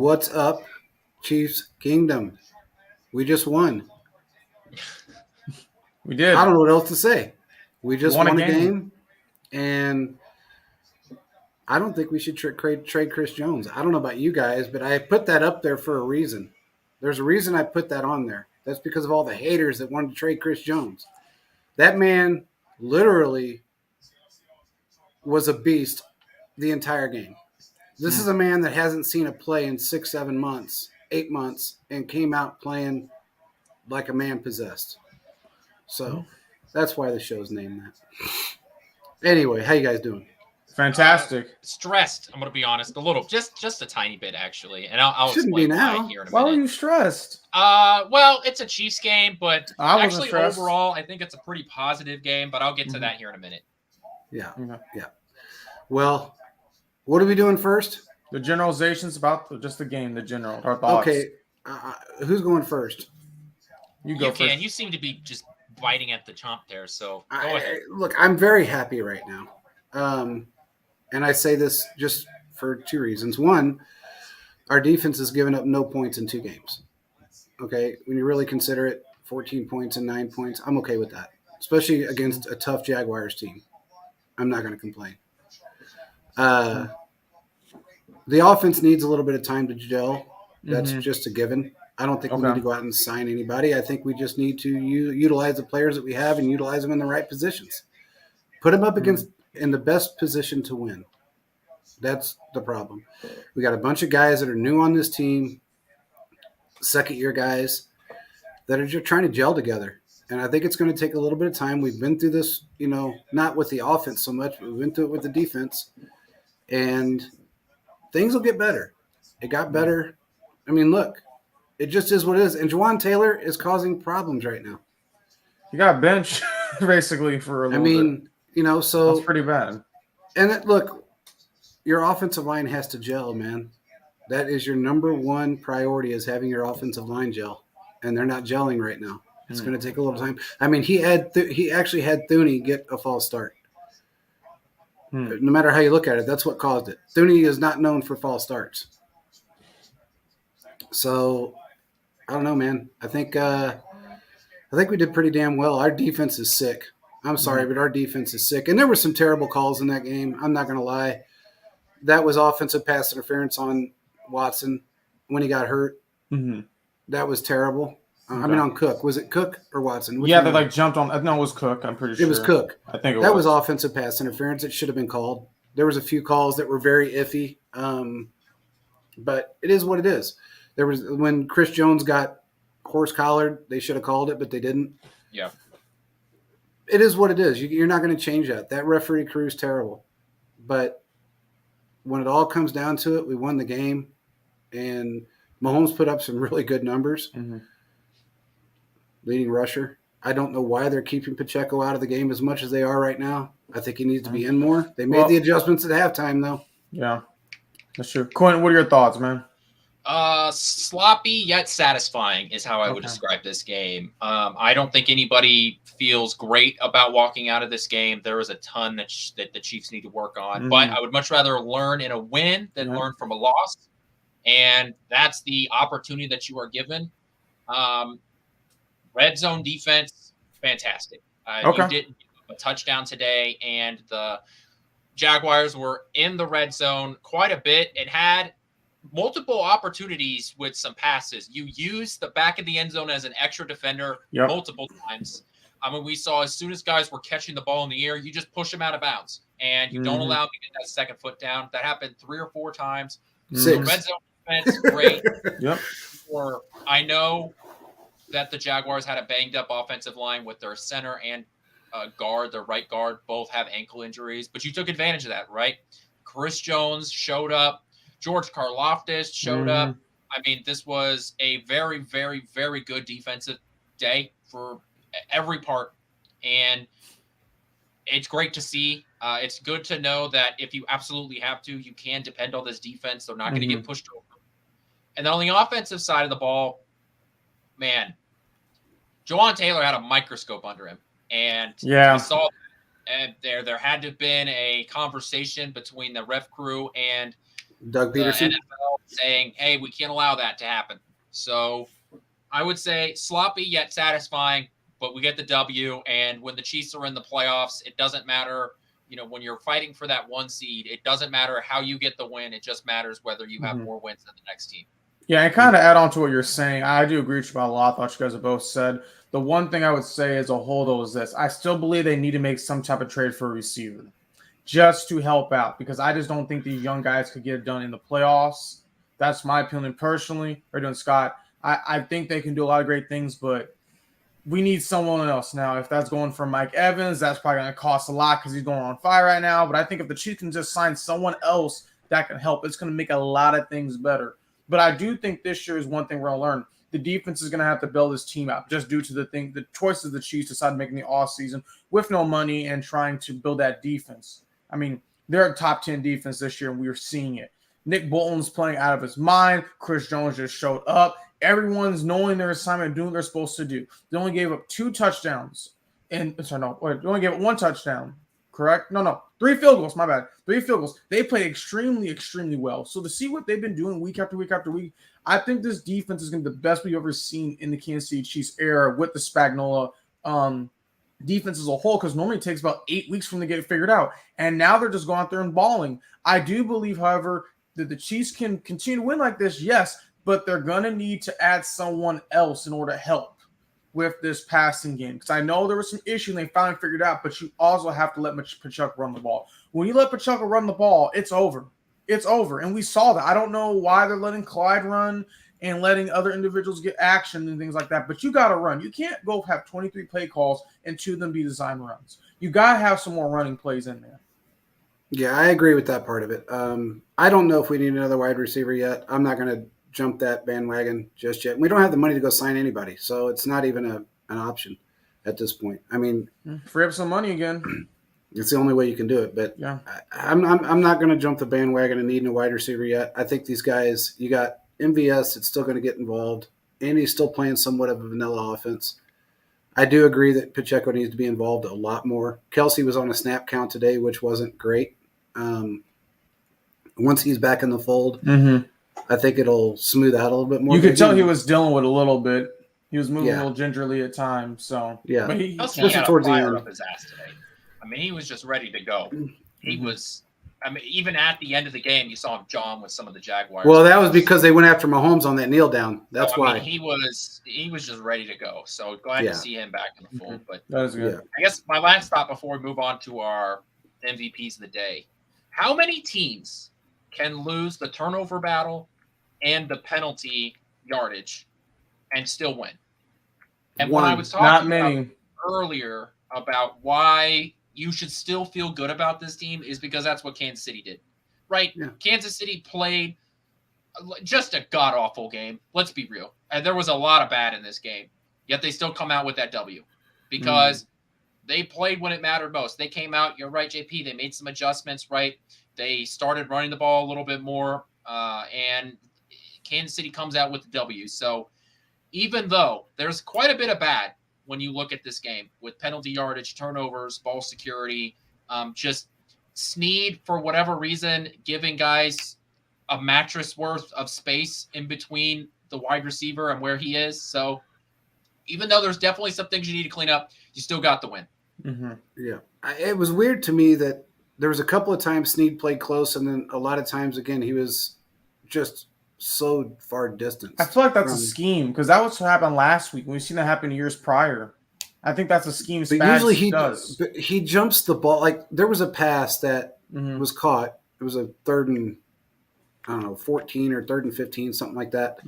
What's up, Chiefs Kingdom? We just won. We did. I don't know what else to say. We just won a won a game. game, and I don't think we should trade Chris Jones. I don't know about you guys, but I put that up there for a reason. There's a reason I put that on there. That's because of all the haters that wanted to trade Chris Jones. That man literally was a beast the entire game. This is a man that hasn't seen a play in 6, 7 months, 8 months, and came out playing like a man possessed. So that's why the show's named that. Anyway, how you guys doing? Fantastic. Stressed. I'm gonna be honest, a little, just a tiny bit actually, and I'll Shouldn't explain be why now. here in a Why were minute. you stressed? Well, it's a Chiefs game, but I wasn't actually stressed. overall, I think it's a pretty positive game. But I'll get to that here in a minute. Yeah. Okay. Yeah. Well, what are we doing first? The generalizations about just the game, the general, our thoughts. Okay. Who's going first? You go You first. can. You seem to be just biting at the chomp there, so go ahead. Look, I'm very happy right now. And I say this just for two reasons. One, our defense has given up no points in 2 games. Okay. When you really consider it, 14 points and 9 points, I'm okay with that, especially against a tough Jaguars team. I'm not going to complain. The offense needs a little bit of time to gel. That's just a given. I don't think we need to go out and sign anybody. I think we just need to utilize the players that we have and utilize them in the right positions. Put them up against in the best position to win. That's the problem. We got a bunch of guys that are new on this team, second-year guys that are just trying to gel together. And I think it's going to take a little bit of time. We've been through this, not with the offense so much, but we've been through it with the defense. And things will get better. It got better. I mean, look, it just is what it is. And Juwan Taylor is causing problems right now. You got benched basically for a little bit. So that's pretty bad. And look, your offensive line has to gel, man. That is your number one priority, is having your offensive line gel, and they're not gelling right now. It's going to take a little time. I mean, he actually had Thuney get a false start. No matter how you look at it, that's what caused it. Thuney is not known for false starts. So I don't know, man. I think we did pretty damn well. Our defense is sick. I'm sorry, but our defense is sick. And there were some terrible calls in that game. I'm not going to lie. That was offensive pass interference on Watson when he got hurt. That was terrible. I mean, on Cook. Was it Cook or Watson? They jumped on. No, it was Cook. I'm pretty sure. It was Cook. I think that was offensive pass interference. It should have been called. There was a few calls that were very iffy. But it is what it is. There was when Chris Jones got horse collared, they should have called it, but they didn't. Yeah. It is what it is. You're not going to change that. That referee crew is terrible. But when it all comes down to it, we won the game, and Mahomes put up some really good numbers. Leading rusher. I don't know why they're keeping Pacheco out of the game as much as they are right now. I think he needs to be in more. They made the adjustments at halftime, though. Yeah, that's true. Quentin, what are your thoughts, man? Sloppy yet satisfying is how I would describe this game. I don't think anybody feels great about walking out of this game. There is a ton that the Chiefs need to work on, but I would much rather learn in a win than learn from a loss, and that's the opportunity that you are given. Red zone defense, fantastic. You didn't give a touchdown today, and the Jaguars were in the red zone quite a bit. It had multiple opportunities with some passes. You used the back of the end zone as an extra defender multiple times. I mean, we saw as soon as guys were catching the ball in the air, you just push them out of bounds, and you don't allow them to get that second foot down. That happened 3 or 4 times. 6. Red zone defense, great. Yep. I know that the Jaguars had a banged-up offensive line with their center and their right guard, both have ankle injuries, but you took advantage of that, right? Chris Jones showed up. George Karlaftis showed up. I mean, this was a very, very, very good defensive day for every part, and it's great to see. It's good to know that if you absolutely have to, you can depend on this defense. They're not going to get pushed over. And then on the offensive side of the ball, man, Juwan Taylor had a microscope under him, and we saw and there had to have been a conversation between the ref crew and Doug Peterson, the NFL saying, "Hey, we can't allow that to happen." So I would say sloppy yet satisfying, but we get the W. And when the Chiefs are in the playoffs, it doesn't matter. When you're fighting for that 1 seed, it doesn't matter how you get the win. It just matters whether you have more wins than the next team. Yeah, and kind of add on to what you're saying, I do agree with you about a lot. I thought you guys have both said. The one thing I would say as a whole, though, is this. I still believe they need to make some type of trade for a receiver just to help out, because I just don't think these young guys could get it done in the playoffs. That's my opinion personally. Or doing Scott. I think they can do a lot of great things, but we need someone else. Now, if that's going for Mike Evans, that's probably going to cost a lot because he's going on fire right now. But I think if the Chiefs can just sign someone else that can help, it's going to make a lot of things better. But I do think this year is one thing we're going to learn. The defense is going to have to build this team out just due to the choices the Chiefs decided making the offseason with no money and trying to build that defense. I mean, they're a top 10 defense this year, and we're seeing it. Nick Bolton's playing out of his mind. Chris Jones just showed up. Everyone's knowing their assignment and doing what they're supposed to do. They only gave up 2 touchdowns. They only gave up 1 touchdown. Correct? No. 3 field goals. My bad. 3 field goals. They played extremely, extremely well. So to see what they've been doing week after week after week, I think this defense is going to be the best we've ever seen in the Kansas City Chiefs era with the Spagnuolo defense as a whole, because normally it takes about 8 weeks for them to get it figured out. And now they're just going out there and balling. I do believe, however, that the Chiefs can continue to win like this, yes, but they're going to need to add someone else in order to help with this passing game. Because I know there was some issue and they finally figured out, but you also have to let Pacheco run the ball. When you let Pacheco run the ball, it's over. It's over. And we saw that. I don't know why they're letting Clyde run and letting other individuals get action and things like that, but you got to run. You can't go have 23 play calls and 2 of them be design runs. You got to have some more running plays in there. Yeah, I agree with that part of it. I don't know if we need another wide receiver yet. I'm not going to jump that bandwagon just yet. We don't have the money to go sign anybody, so it's not even an option at this point. I mean, free up some money again. It's the only way you can do it. But yeah, I'm not going to jump the bandwagon and needing a wide receiver yet. I think these guys, you got MVS that's still going to get involved, and he's still playing somewhat of a vanilla offense. I do agree that Pacheco needs to be involved a lot more. Kelsey was on a snap count today, which wasn't great. Once he's back in the fold, I think it'll smooth out a little bit more. You could tell he was dealing with a little bit. He was moving a little gingerly at times. So yeah, but he had towards the end. Up his ass today. I mean, he was just ready to go. He was. I mean, even at the end of the game, you saw him jawing with some of the Jaguars. Well, that was because they went after Mahomes on that kneel down. That's why. Mean, he was just ready to go. So glad to see him back in the fold. But that was good. I guess my last thought before we move on to our MVPs of the day: how many teams can lose the turnover battle and the penalty yardage and still win? And when I was talking about earlier about why you should still feel good about this team is because that's what Kansas City did, right? Yeah. Kansas City played just a god-awful game. Let's be real. And there was a lot of bad in this game, yet they still come out with that W because they played when it mattered most. They came out, you're right, JP, they made some adjustments, right? They started running the ball a little bit more, and Kansas City comes out with the W. So even though there's quite a bit of bad when you look at this game with penalty yardage, turnovers, ball security, just Snead, for whatever reason, giving guys a mattress worth of space in between the wide receiver and where he is. So even though there's definitely some things you need to clean up, you still got the win. Yeah. It was weird to me that there was a couple of times Snead played close, and then a lot of times, again, he was just so far distance. I feel like that's a scheme because that was what happened last week. We've seen that happen years prior. I think that's a scheme. But usually he does. But he jumps the ball. Like there was a pass that was caught. It was a 3rd and 14 or 3rd and 15, something like that.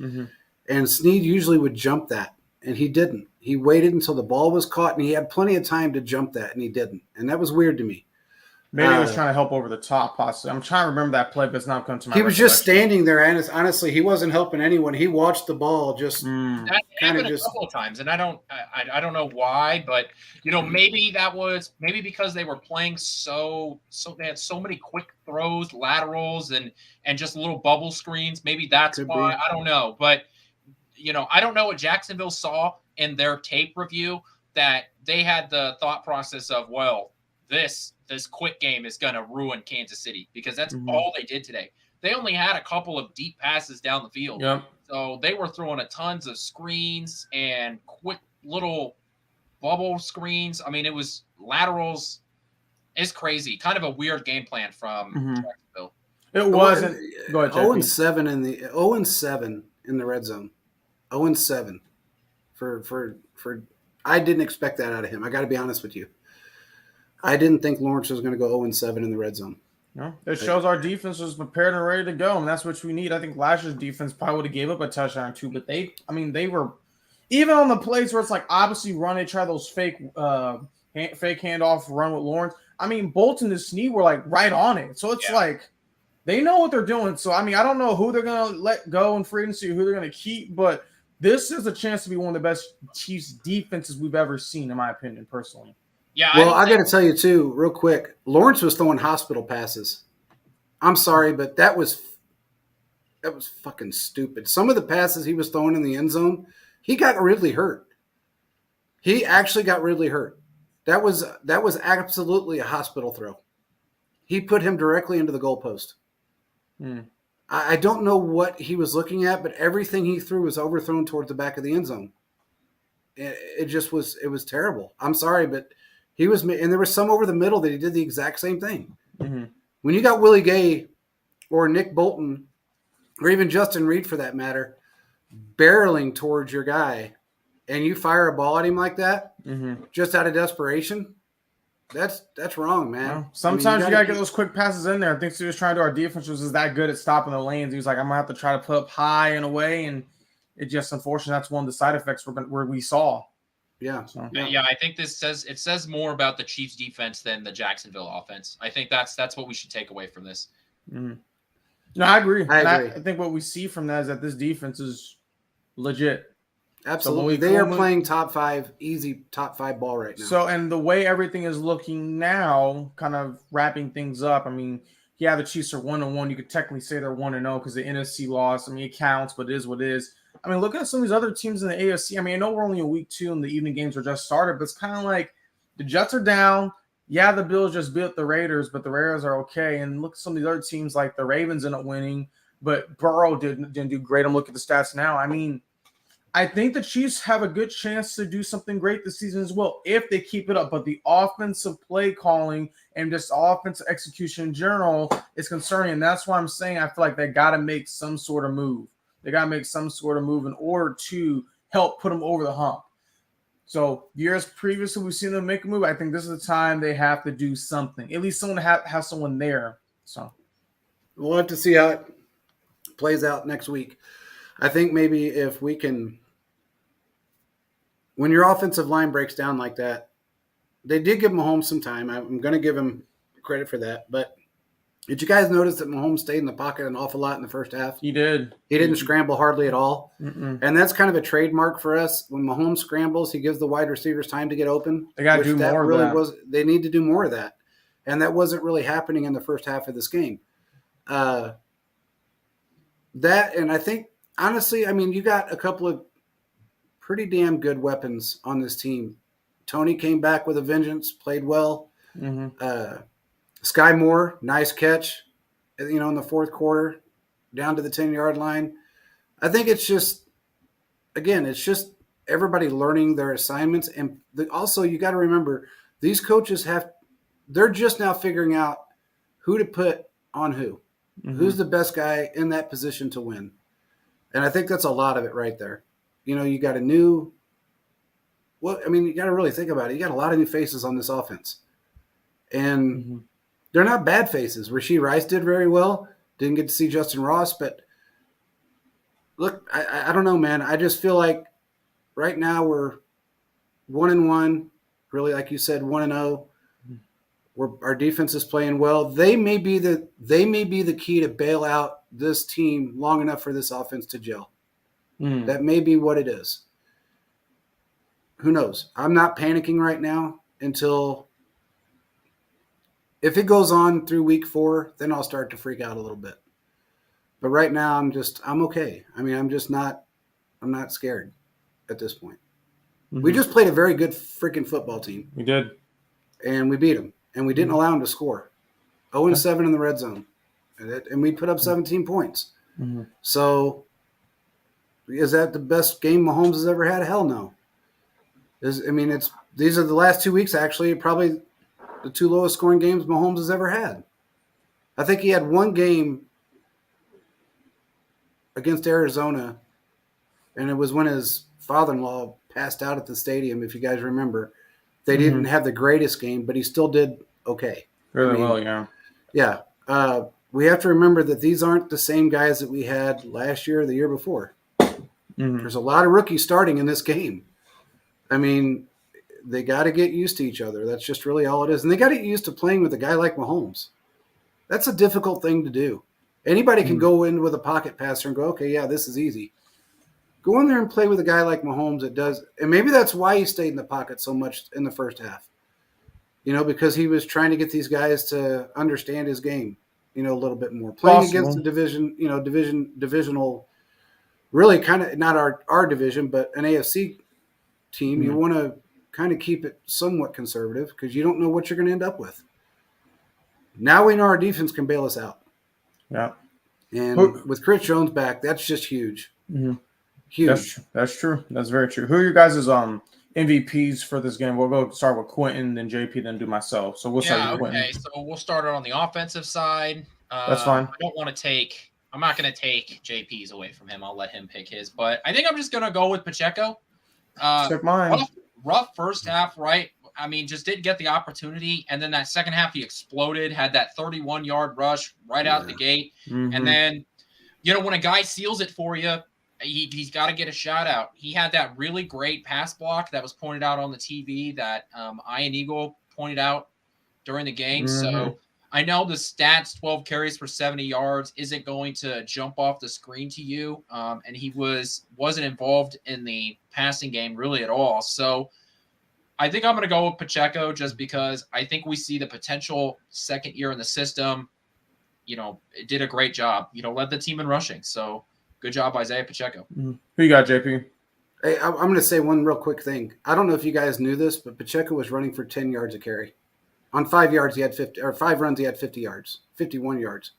And Snead usually would jump that, and he didn't. He waited until the ball was caught, and he had plenty of time to jump that, and he didn't. And that was weird to me. Maybe he was trying to help over the top, possibly. I'm trying to remember that play, but it's not coming to my He was just standing there, and honestly, he wasn't helping anyone. He watched the ball just that happened a couple of times, and I don't know why, but maybe because they were playing so they had so many quick throws, laterals, and just little bubble screens. Maybe that's why. I don't know, but I don't know what Jacksonville saw in their tape review that they had the thought process of, well, this quick game is going to ruin Kansas City because that's all they did today. they only had a couple of deep passes down the field. Yep. So they were throwing a tons of screens and quick little bubble screens. I mean, it was laterals. It's crazy. Kind of a weird game plan from Jacksonville. It wasn't. Go ahead, 0-7 in the 0-7 in the red zone. 0-7 for. I didn't expect that out of him. I got to be honest with you. I didn't think Lawrence was going to go 0-7 in the red zone. No, it shows our defense was prepared and ready to go, and that's what we need. I think last year's defense probably would have gave up a touchdown too, but they were even on the plays where it's like obviously run. They try those fake handoff run with Lawrence. I mean, Bolton and Snead were like right on it, so it's like they know what they're doing. So I mean, I don't know who they're gonna let go in free agency, who they're gonna keep, but this is a chance to be one of the best Chiefs defenses we've ever seen, in my opinion, personally. Yeah. Well, I got to tell you too, real quick. Lawrence was throwing hospital passes. I'm sorry, but that was fucking stupid. Some of the passes he was throwing in the end zone, he got Ridley hurt. He actually got Ridley hurt. That was absolutely a hospital throw. He put him directly into the goalpost. I don't know what he was looking at, but everything he threw was overthrown towards the back of the end zone. It was terrible. I'm sorry, but he was, and there was some over the middle that he did the exact same thing. When you got Willie Gay or Nick Bolton or even Justin Reed for that matter, barreling towards your guy and you fire a ball at him like that, just out of desperation, that's wrong, man. Well, sometimes you gotta get those quick passes in there. I think he was trying to. Our defense was that good at stopping the lanes. He was like, I'm gonna have to try to put up high and away, and it just unfortunately that's one of the side effects where we saw. Yeah. So, yeah, I think it says more about the Chiefs defense than the Jacksonville offense. I think that's what we should take away from this. No, I agree. I think what we see from that is that this defense is legit. Absolutely. They are playing top five ball right now. So, and the way everything is looking now, kind of wrapping things up, I mean, yeah, the Chiefs are 1-1. You could technically say they're 1-0 because the NFC lost. I mean, it counts, but it is what it is. I mean, look at some of these other teams in the AFC. I mean, I know we're only in week 2 and the evening games are just started, but it's kind of like the Jets are down. Yeah, the Bills just beat the Raiders, but the Raiders are okay. And look at some of these other teams like the Ravens ended up winning, but Burrow didn't do great. I'm looking at the stats now. I mean, I think the Chiefs have a good chance to do something great this season as well if they keep it up. But the offensive play calling and just offensive execution in general is concerning. And that's why I'm saying I feel like they got to make some sort of move. They got to make some sort of move in order to help put them over the hump. So years previously, we've seen them make a move. I think this is the time they have to do something. At least someone have someone there. So we'll have to see how it plays out next week. I think maybe if we can, when your offensive line breaks down like that, they did give Mahomes some time. I'm going to give him credit for that. But did you guys notice that Mahomes stayed in the pocket an awful lot in the first half? He did. He didn't scramble hardly at all. And that's kind of a trademark for us. When Mahomes scrambles, he gives the wide receivers time to get open. They got to do more of that. They need to do more of that. And that wasn't really happening in the first half of this game. That, and I think, honestly, I mean, you got a couple of pretty damn good weapons on this team. Tony came back with a vengeance, played well. Sky Moore, nice catch, in the fourth quarter, down to the 10-yard line. I think it's just everybody learning their assignments. And also, you got to remember, these coaches they're just now figuring out who to put on who. Who's the best guy in that position to win? And I think that's a lot of it right there. You got you got to really think about it. You got a lot of new faces on this offense. And they're not bad faces. Rashee Rice did very well. Didn't get to see Justin Ross, but look, I don't know, man. I just feel like right now we're 1-1, really, like you said, 1-0. Our defense is playing well. They may be the key to bail out this team long enough for this offense to gel. That may be what it is. Who knows? I'm not panicking right now until if it goes on through week 4, then I'll start to freak out a little bit. But right now I'm okay. I mean, I'm not scared at this point. We just played a very good freaking football team. We did. And we beat them. And we didn't allow them to score. 0-7 in the red zone. and we put up 17 points. Mm-hmm. So is that the best game Mahomes has ever had? Hell no. These are the last 2 weeks, actually, probably the two lowest scoring games Mahomes has ever had. I think he had one game against Arizona, and it was when his father-in-law passed out at the stadium, if you guys remember. They didn't have the greatest game, but he still did okay. Really well, yeah. Yeah. We have to remember that these aren't the same guys that we had last year or the year before. Mm-hmm. There's a lot of rookies starting in this game. I mean, they got to get used to each other. That's just really all it is. And they got to get used to playing with a guy like Mahomes. That's a difficult thing to do. Anybody can go in with a pocket passer and go, okay, yeah, this is easy. Go in there and play with a guy like Mahomes. It does. And maybe that's why he stayed in the pocket so much in the first half. Because he was trying to get these guys to understand his game, a little bit more. Playing against the divisional, really kind of not our division, but an AFC team, you want to kind of keep it somewhat conservative because you don't know what you're going to end up with. Now we know our defense can bail us out. Yeah. And with Chris Jones back, that's just huge. Mm-hmm. Huge. That's true. That's very true. Who are you guys' MVPs for this game? We'll go start with Quentin, then JP, then do myself. So we'll start with Quentin. Okay, so we'll start it on the offensive side. That's fine. I'm not going to take JP's away from him. I'll let him pick his. But I think I'm just going to go with Pacheco. Check mine. Rough first half, right? I mean, just didn't get the opportunity. And then that second half, he exploded, had that 31-yard rush right out the gate. Mm-hmm. And then, when a guy seals it for you, he's got to get a shout out. He had that really great pass block that was pointed out on the TV that Ian Eagle pointed out during the game. Mm-hmm. So I know the stats, 12 carries for 70 yards, isn't going to jump off the screen to you. And he wasn't involved in the passing game really at all. So I think I'm going to go with Pacheco just because I think we see the potential second year in the system. It did a great job. Led the team in rushing. So good job, Isaiah Pacheco. Mm-hmm. Who you got, JP? Hey, I'm going to say one real quick thing. I don't know if you guys knew this, but Pacheco was running for 10 yards a carry. On 5 yards, he had 50, or 5 runs, he had 50 yards, 51 yards.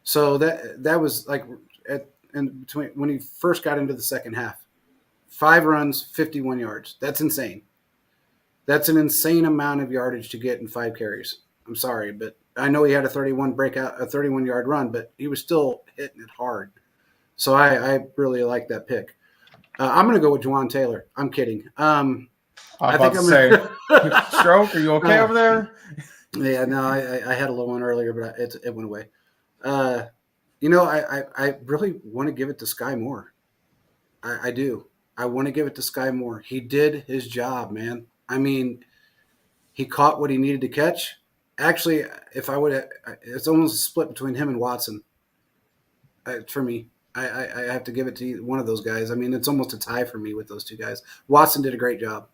So that was like in between when he first got into the second half. 5 runs, 51 yards. That's insane. That's an insane amount of yardage to get in 5 carries. I'm sorry, but I know he had a 31-yard run, but he was still hitting it hard. So I really like that pick. I'm going to go with Juwan Taylor. I'm kidding. I think I'm going to say, Stroke, are you okay over there? Yeah, no, I had a little one earlier, but it went away. I really want to give it to Sky Moore. I do. I want to give it to Sky Moore. He did his job, man. I mean, he caught what he needed to catch. Actually, if I would, it's almost a split between him and Watson. For me, I have to give it to one of those guys. I mean, it's almost a tie for me with those two guys. Watson did a great job.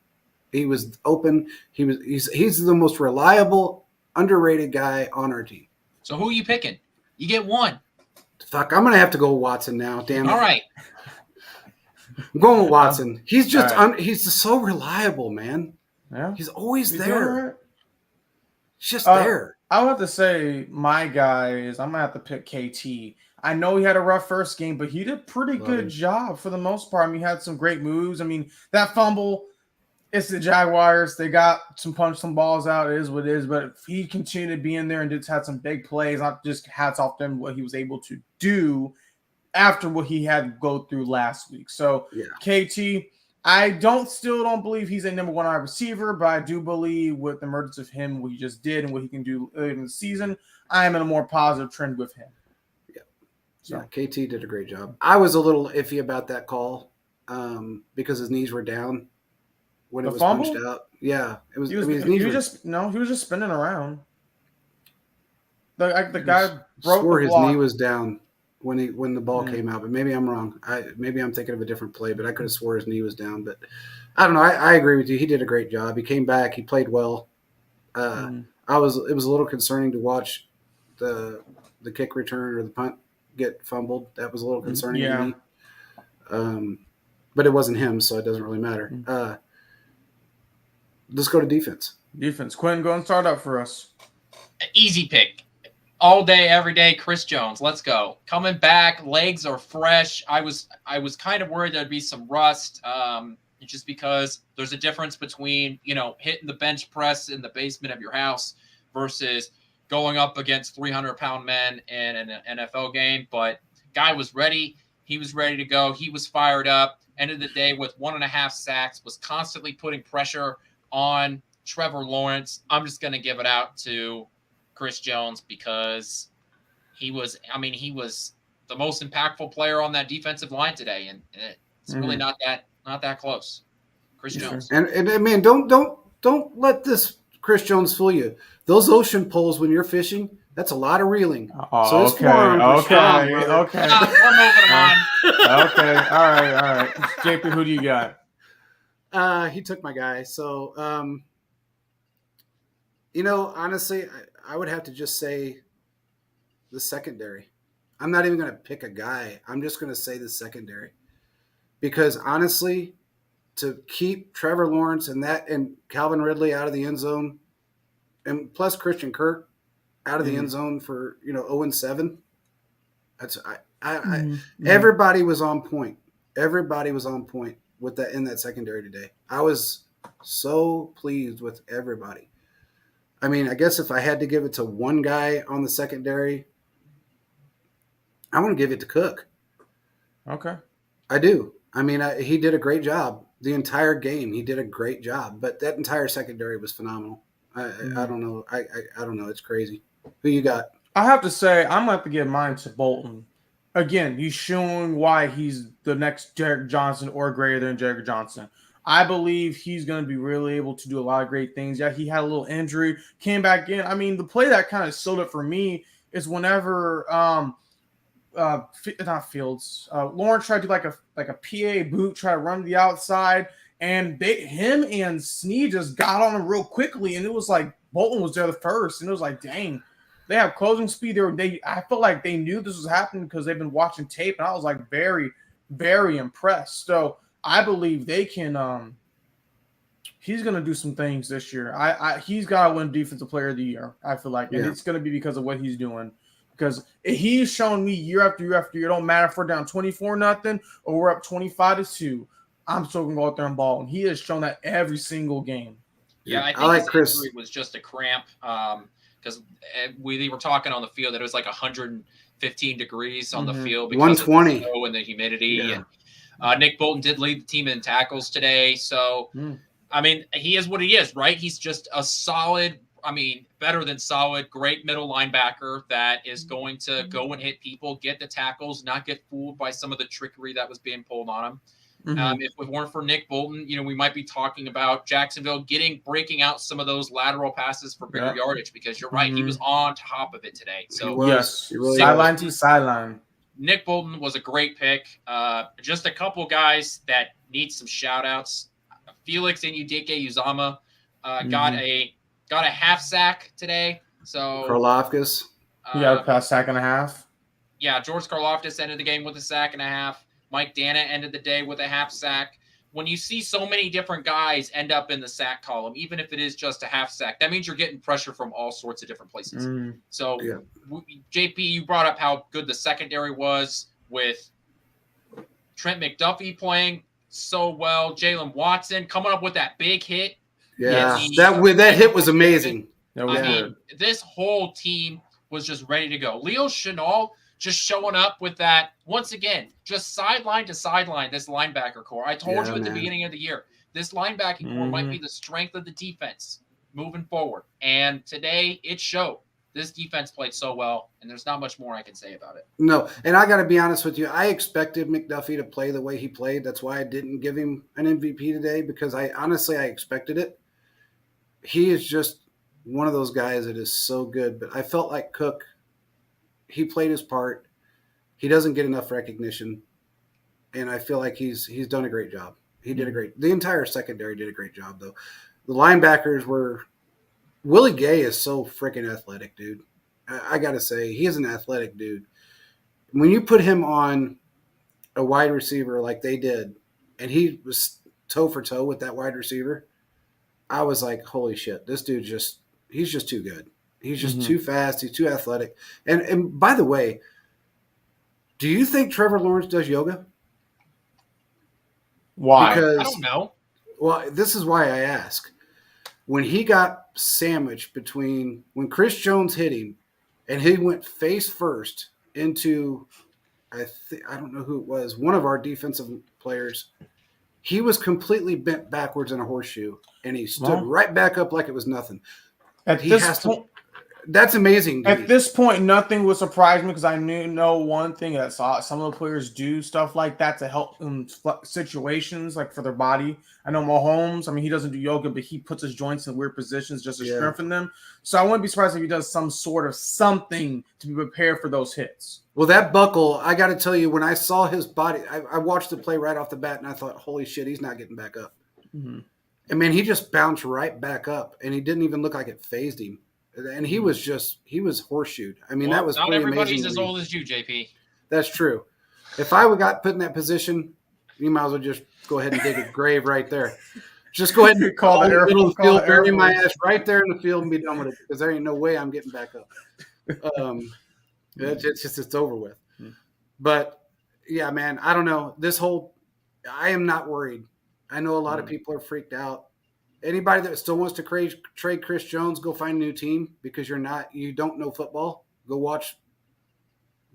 He was open. He's the most reliable, underrated guy on our team. So who are you picking? You get one. Fuck, I'm going to have to go with Watson now. Damn it. All right. I'm going with Watson. He's just he's just so reliable, man. Yeah. He's always there. He's just there. there. I would have to say my guy is I'm going to have to pick KT. I know he had a rough first game, but he did a pretty good job for the most part. I mean, he had some great moves. I mean, that fumble, it's the Jaguars. They got some balls out. It is what it is. But if he continued to be in there and just had some big plays, not just hats off to him, what he was able to do after what he had to go through last week. So KT, I still don't believe he's a number 1 wide receiver, but I do believe with the emergence of him, what he just did and what he can do early in the season, I am in a more positive trend with him. So. Yeah, KT did a great job. I was a little iffy about that call because his knees were down when it was punched out. Yeah, it was. He was just spinning around. The guy swore his knee was down when the ball came out, but maybe I'm wrong. Maybe I'm thinking of a different play, but I could have swore his knee was down. But I don't know. I agree with you. He did a great job. He came back. He played well. It was a little concerning to watch the kick return or the punt get fumbled. That was a little concerning to me. But it wasn't him, so it doesn't really matter. Let's go to defense. Quentin, go and start up for us. Easy pick. all day, every day, Chris Jones. Let's go. Coming back, legs are fresh. I was kind of worried there'd be some rust, just because there's a difference between, hitting the bench press in the basement of your house versus going up against 300-pound men in an NFL game. But guy was ready. He was ready to go. He was fired up. End of the day with 1.5 sacks, was constantly putting pressure on Trevor Lawrence. I'm just going to give it out to Chris Jones because he was the most impactful player on that defensive line today, and it's really not that close. Chris Jones. And I mean, don't let this Chris Jones fool you. Those ocean poles when you're fishing, that's a lot of reeling. Oh, so okay, okay. We're moving on. Okay, all right. JP, who do you got? He took my guy. So, honestly, I would have to just say the secondary. I'm not even going to pick a guy. I'm just going to say the secondary. Because honestly, to keep Trevor Lawrence and Calvin Ridley out of the end zone, and plus Christian Kirk out of the end zone for 0-7, that's everybody was on point. Everybody was on point with that in that secondary today. I was so pleased with everybody. I mean, I guess if I had to give it to one guy on the secondary, I want to give it to Cook. Okay. I do. I mean, he did a great job. The entire game, he did a great job. But that entire secondary was phenomenal. I don't know. I don't know. It's crazy. Who you got? I have to say, I'm going to have to give mine to Bolton. Again, he's showing why he's the next Derek Johnson or greater than Derek Johnson. I believe he's going to be really able to do a lot of great things. Yeah, he had a little injury, came back in. I mean, the play that kind of sold it for me is whenever not Fields, Lawrence tried to do like a PA boot, try to run to the outside, and him and Snead just got on him real quickly, and it was like Bolton was there the first, and it was like, dang, they have closing speed. I felt like they knew this was happening because they've been watching tape, and I was like very, very impressed. So I believe they can. He's going to do some things this year. He's got to win Defensive Player of the Year. I feel like, and it's going to be because of what he's doing. Because he's shown me year after year after year. It don't matter if we're down 24-0 or we're up 25-2. I'm still going to go out there and ball. And he has shown that every single game. Yeah, I think like his Chris. injury was just a cramp. Because we were talking on the field that it was like 115 degrees on the field because 120 of the snow and the humidity. Yeah. And Nick Bolton did lead the team in tackles today. So, I mean, he is what he is, right? He's just a solid, better than solid, great middle linebacker that is going to go and hit people, get the tackles, not get fooled by some of the trickery that was being pulled on him. If it weren't for Nick Bolton, we might be talking about Jacksonville breaking out some of those lateral passes for bigger yardage because you're right. He was on top of it today. So yes, really sideline to sideline. Nick Bolton was a great pick. Just a couple guys that need some shout outs. Felix Anudike-Uzomah got a half sack today. So Karlaftis. He got a pass sack and a half. Yeah, George Karlaftis ended the game with a sack and a half. Mike Dana ended the day with a half sack. When you see so many different guys end up in the sack column, even if it is just a half sack, that means you're getting pressure from all sorts of different places. So, JP, you brought up how good the secondary was with Trent McDuffie playing so well. Jalen Watson coming up with that big hit. Yeah, that hit was amazing. This whole team was just ready to go. Leo Chenal just showing up with that, once again, just sideline to sideline, this linebacker core. I told you at the beginning of the year, this linebacking core might be the strength of the defense moving forward. And today it showed. This defense played so well, and there's not much more I can say about it. No, and I got to be honest with you. I expected McDuffie to play the way he played. That's why I didn't give him an MVP today because I expected it. He is just one of those guys that is so good. But I felt like Cook, he played his part. He doesn't get enough recognition, and I feel like he's done a great job. He did the entire secondary did a great job, though. The linebackers were – Willie Gay is so freaking athletic, dude. I got to say, he is an athletic dude. When you put him on a wide receiver like they did, and he was toe for toe with that wide receiver, I was like, holy shit, this dude he's just too good. He's just too fast. He's too athletic. And by the way, do you think Trevor Lawrence does yoga? Why? Because, I don't know. Well, this is why I ask. When he got sandwiched between when Chris Jones hit him, and he went face first into, I don't know who it was, one of our defensive players. He was completely bent backwards in a horseshoe, and he stood right back up like it was nothing. That's amazing. At this point, nothing would surprise me because I know one thing that some of the players do stuff like that to help in situations like for their body. I know Mahomes. I mean, he doesn't do yoga, but he puts his joints in weird positions just to strengthen them. So I wouldn't be surprised if he does some sort of something to be prepared for those hits. Well, that buckle, I got to tell you, when I saw his body, I watched the play right off the bat, and I thought, holy shit, he's not getting back up. Mm-hmm. I mean, he just bounced right back up, and he didn't even look like it phased him. And he was horseshoed. I mean, that was not pretty everybody's amazing. as old as you, JP. That's true. If I got put in that position, you might as well just go ahead and dig a grave right there. Just go ahead and call the middle of the field, bury my Force. ass right there in the field and be done with it because there ain't no way I'm getting back up. It's over with. But yeah, man, I don't know. I am not worried. I know a lot of people are freaked out. Anybody that still wants to trade Chris Jones, go find a new team because you don't know football. Go watch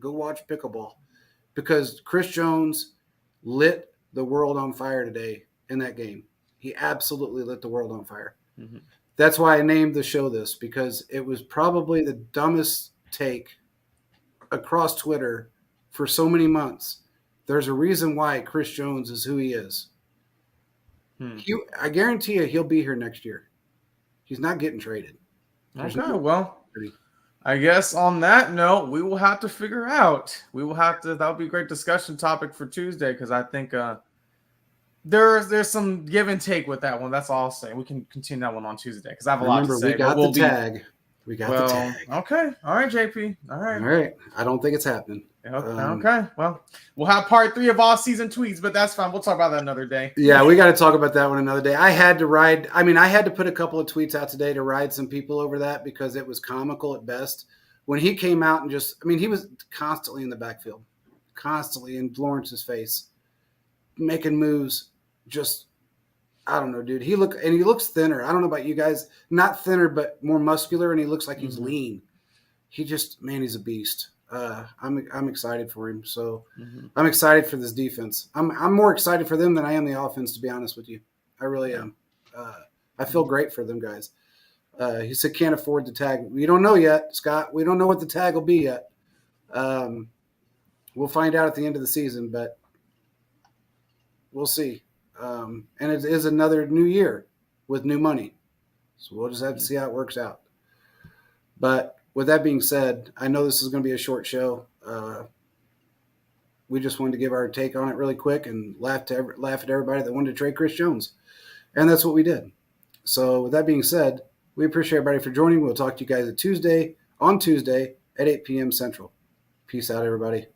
pickleball because Chris Jones lit the world on fire today in that game. He absolutely lit the world on fire. Mm-hmm. That's why I named the show this, because it was probably the dumbest take across Twitter for so many months. There's a reason why Chris Jones is who he is. I guarantee you he'll be here next year. He's not getting traded. I guess on that note, we will have to figure out. That'll be a great discussion topic for Tuesday because I think there's some give and take with that one. That's all I'll say. We can continue that one on Tuesday because I have a lot to say. We got the tag. We got the tag. Okay. All right, JP. All right. I don't think it's happening. Okay. Well, we'll have part 3 of off-season tweets, but that's fine. We'll talk about that another day. Yeah, we got to talk about that one another day. I had to put a couple of tweets out today to ride some people over that because it was comical at best. When he came out and he was constantly in the backfield, constantly in Lawrence's face, making moves. I don't know, dude. He looks thinner. I don't know about you guys. Not thinner, but more muscular, and he looks like he's lean. He's a beast. I'm excited for him. So I'm excited for this defense. I'm more excited for them than I am the offense, to be honest with you. I really am. I feel great for them guys. He said can't afford the tag. We don't know yet, Scott. We don't know what the tag will be yet. We'll find out at the end of the season, but we'll see. And it is another new year with new money. So we'll just have to see how it works out. But with that being said, I know this is going to be a short show. We just wanted to give our take on it really quick and laugh at everybody that wanted to trade Chris Jones. And that's what we did. So with that being said, we appreciate everybody for joining. We'll talk to you guys on Tuesday at 8 p.m. Central. Peace out, everybody.